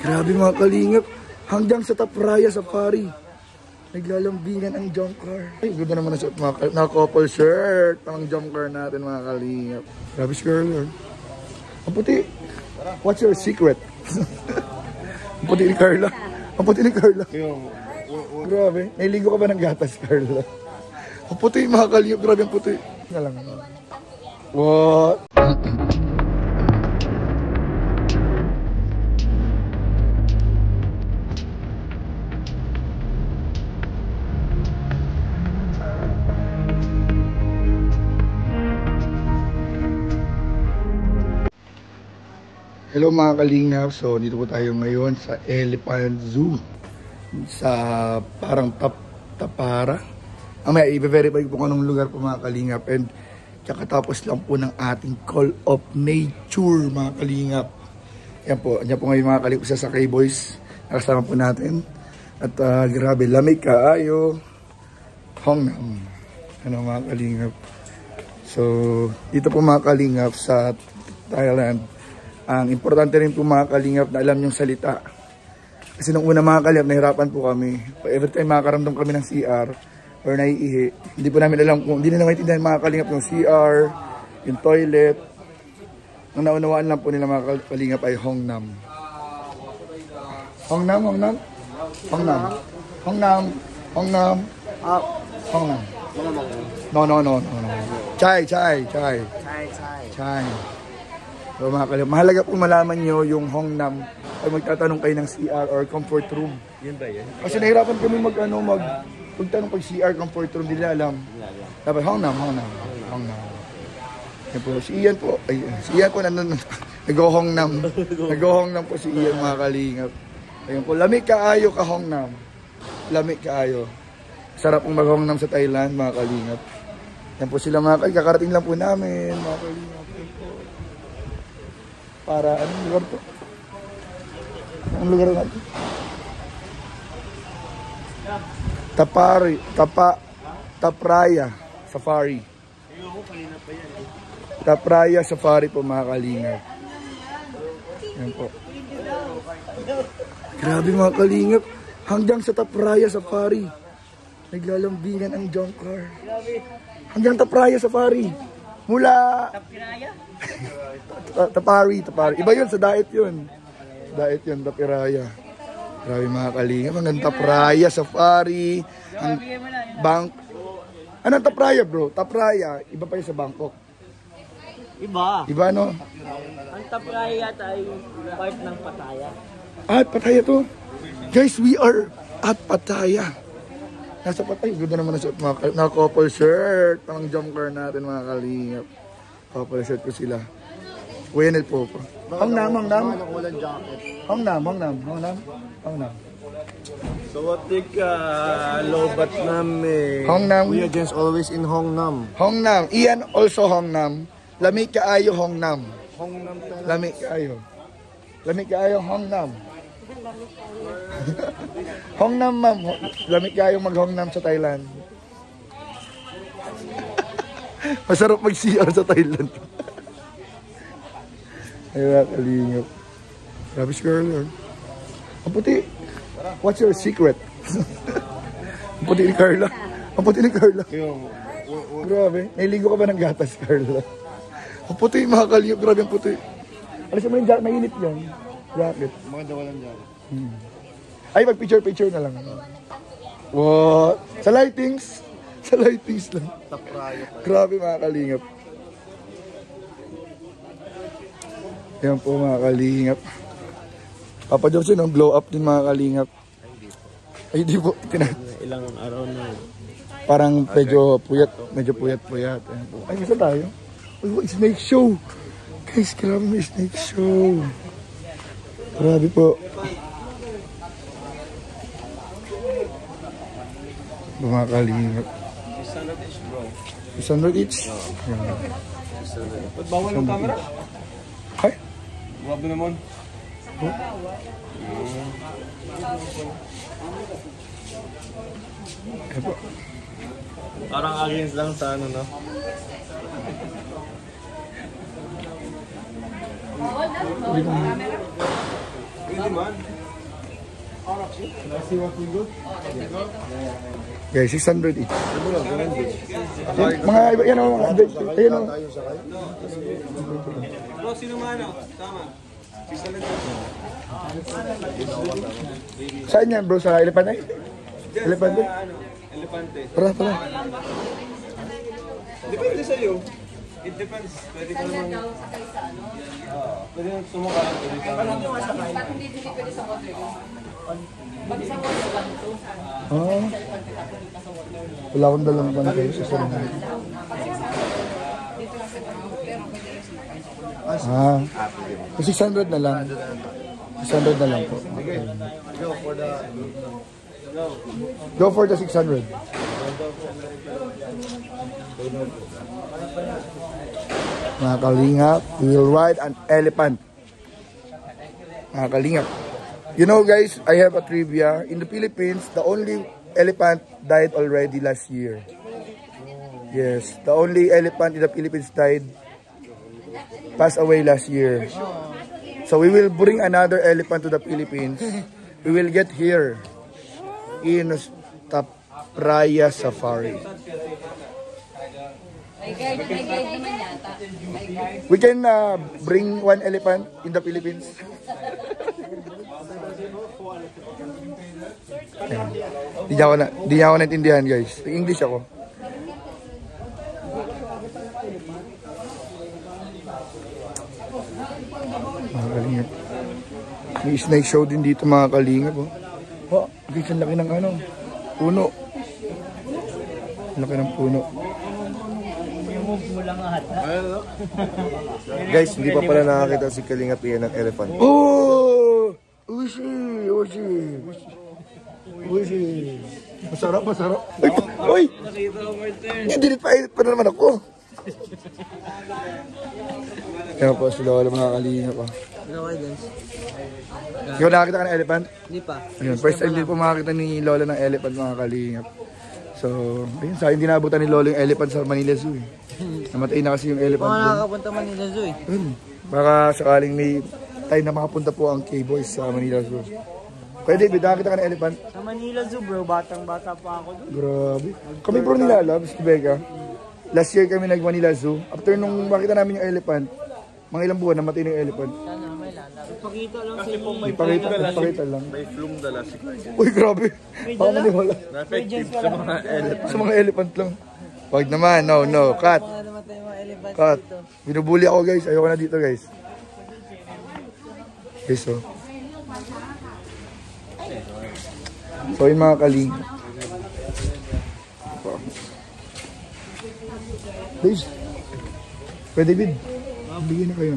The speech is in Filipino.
Grabe mga kalingap. Hanggang sa Tapraya Safari. Naglalambingan ang jump car. Ay, ganda naman na suot mga kalingap. Naka-couple shirt. Ang jump car natin mga kalingap. Grabe si girl yun. Ang puti. What's your secret? Ang puti ni Carla. Ang puti ni Carla. Grabe. Nailigo ka ba ng gatas, Carla? Ang puti mga kalingap. Grabe ang puti. Nga lang. What? Hello mga kalingap, so dito po tayo ngayon sa Elephant Zoo sa parang Tapara. May i-verify po kung anong lugar po mga kalingap, and kakatapos lang po ng ating Call of Nature mga kalingap. Yan po, andyan po ngayon mga kalingap sa Sakay Boys, nakasama po natin. At grabe, lamig kaayo, Hongnam, ano mga kalingap. So dito po mga kalingap sa Thailand, ang importante rin po mga kalingap na alam yung salita. Kasi nung una mga kalingap, nahirapan po kami. Every time makakaramdam kami ng CR or naiihi, hindi po namin alam kung, hindi na maintindihan mga kalingap yung CR, yung toilet. Ang naunawaan lang po nila mga kalingap ay Hongnam. Hongnam, Hongnam? Hongnam. Hongnam. Hongnam. Hongnam. No. Chai. So mga kalingap, mahalaga po malaman nyo yung Hongnam ay magtatanong kayo ng CR or comfort room. Yun ba yan? Kasi nahirapan kami magtanong pag CR, comfort room, hindi alam. Dapat Hongnam. Yan po, si Ian po, nag-Hongnam. Nag-Hongnam po si Ian mga kalingap. Ayun po, lamig kaayo ka Hongnam. Lamig kaayo. Sarap pong mag-Hongnam sa Thailand mga kalingap. Yan po sila mga kalingap, kakarating lang po namin mga kalingap. Para anong lugar to? Anong lugar natin? Tapraya Safari. Tapraya Safari po mga kalingap. Yan po. Grabe mga kalingap. Hanggang sa Tapraya Safari. Naglalambingan ang jump car. Hanggang Tapraya Safari. Mula Tapari. Iba yun, sa Daet yun. Tapiraya. Grabe mga kalingap. Hanggang Tapraya Safari. Ang anong Tapraya bro? Tapraya, iba pa yun sa Bangkok. Iba no? Ang Tapraya ay part ng Pattaya. Pattaya to. Guys, we are at Pattaya. Nasa Pattaya. Ganda naman na suot mga kalingap. Naka-couple shirt. Ang jump car natin mga kalingap. Couple shirt ko sila. Wenel po. Hongnam. So what lobat namin. Hongnam. We are just always in Hongnam. Hongnam. Ian also Hongnam. Lamig kaayo Hongnam. Hongnam talaga. Lamig kaayo Hongnam. Hongnam ma'am. Lamig kaayo mag-Hongnam sa Thailand. Masarap mag-CR sa Thailand. Ay, kalingap. Grabe si girl yun. Ang puti. What's your secret? Ang puti ni Carla. Grabe. Nailigo ka ba ng gatas, Carla? Ang puti mga kalingap. Grabe ang puti. Alas mo yung jacket. Mainit yan. Jacket. Maganda walang jacket. Ay, mag-picture na lang. What? Sa lightings lang. Grabe mga kalingap. Yan po mga kalingap. Papa Johnson, ang blow up din mga kalingap. Ay, di po. Ilang araw na. Parang medyo puyat. Ay, masa tayo? Uy, snake show. Guys, grabe may snake show. Grabe po. Mga kalingap. 600 each bro. 600 each? Ba't bawal ng camera? Ay? Grabe naman. Parang against lang sa ano no? Pwede man. Guys, 600 each. Mga iba, yan o, mga adventure. Ayan o. Bro, sino mano? Tama. Saan yan bro? Sa Elephant eh? Elephant eh? Elepante. Tara. Depende sa'yo. It depends. Pwede ka naman. Pwede naman sumukha. Pwede ka naman. Wala akong dalang pa na kayo sa sarili. So 600 na lang. 600 na lang po. Okay. Go for the 600. Mga kalingap, we will ride an elephant. Mga kalingap. You know guys, I have a trivia. In the Philippines, the only elephant died already last year. Yes, the only elephant in the Philippines passed away last year. So we will bring another elephant to the Philippines. We will get here in Tapraya Safari. We can bring one elephant in the Philippines. Di niya ako naintindihan guys. English ako. Mga kalingap. May snake show din dito mga kalingap. Oh, guys, ang laki ng puno. Laki ng puno. Guys, hindi pa pala nakakita si Kalingap iyan ng elephant. Oh! Ushi! Masarap. Uy! Hindi pa naman ako. Kaya po sila wala mga kalingap pa. Ikaw nakakita ka ng elephant? Hindi pa. Ayun, first time din po makakita ni Lola ng elephant mga kalingap. So, ayun, sa akin dinabutan ni Lola yung elephant sa Manila Zoo eh. Namatay na kasi yung elephant doon. Nakakapunta Manila Zoo eh. Baka sakaling may time na makapunta po ang K-Boys sa Manila Zoo. Kaya David, nakakita ka ng elephant? Sa Manila Zoo bro, batang-bata pa ako doon. Grabe. Kami bro nilalabs, Becca. Last year kami nag-Manila Zoo. After nung makita namin yung elephant, mga ilang buwan namatay na yung elephant. Sana may lalab. Ipakita lang sa inyo. Ipakita lang. May flume dala si Kalingap. Uy, grabe. Baka maniwala. Na-effective sa mga elephant. Sa mga elephant lang. Wag naman, no. Cut. Mga namatay mga elephant Cut. dito. Binubuli ako guys. Ayoko na dito guys. Okay, so yun mga kaling. Guys, pwede David. Bigyan na kayo.